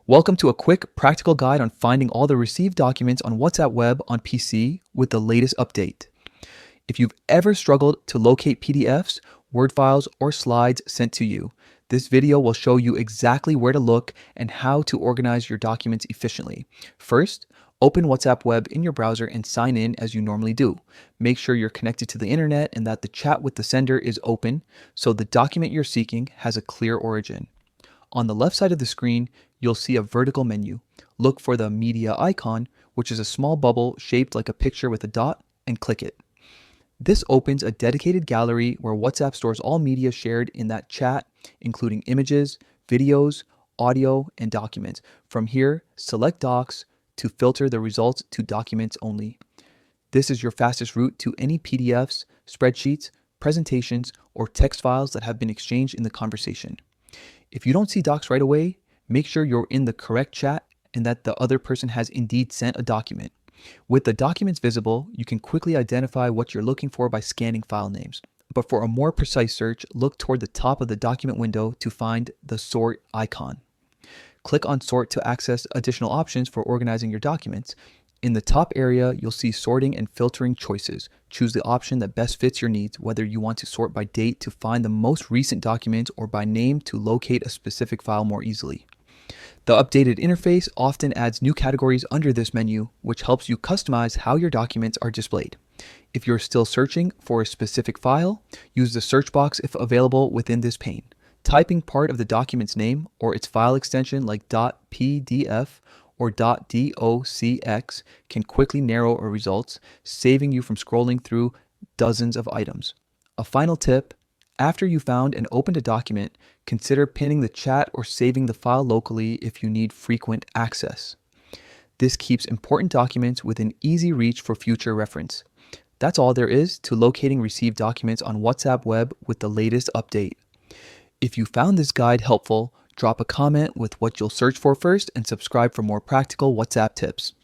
Welcome to a quick practical guide on finding all the received documents on WhatsApp Web on PC with the latest update. If you've ever struggled to locate PDFs, Word files, or slides sent to you, this video will show you exactly where to look and how to organize your documents efficiently. First, open WhatsApp Web in your browser and sign in as you normally do. Make sure you're connected to the internet and that the chat with the sender is open so the document you're seeking has a clear origin. On the left side of the screen, you'll see a vertical menu. Look for the media icon, which is a small bubble shaped like a picture with a dot, and click it. This opens a dedicated gallery where WhatsApp stores all media shared in that chat, including images, videos, audio, and documents. From here, select Docs to filter the results to Documents only. This is your fastest route to any PDFs, spreadsheets, presentations, or text files that have been exchanged in the conversation. If you don't see docs right away, make sure you're in the correct chat and that the other person has indeed sent a document. With the documents visible, you can quickly identify what you're looking for by scanning file names. But for a more precise search, look toward the top of the document window to find the sort icon. Click on sort to access additional options for organizing your documents. In the top area, you'll see sorting and filtering choices. Choose the option that best fits your needs, whether you want to sort by date to find the most recent document or by name to locate a specific file more easily. The updated interface often adds new categories under this menu, which helps you customize how your documents are displayed. If you're still searching for a specific file, use the search box if available within this pane. Typing part of the document's name or its file extension like .pdf or .docx can quickly narrow a results, saving you from scrolling through dozens of items. A final tip: after you found and opened a document, consider pinning the chat or saving the file locally if you need frequent access. This keeps important documents within easy reach for future reference. That's all there is to locating received documents on WhatsApp Web with the latest update. If you found this guide helpful, drop a comment with what you'll search for first and subscribe for more practical WhatsApp tips.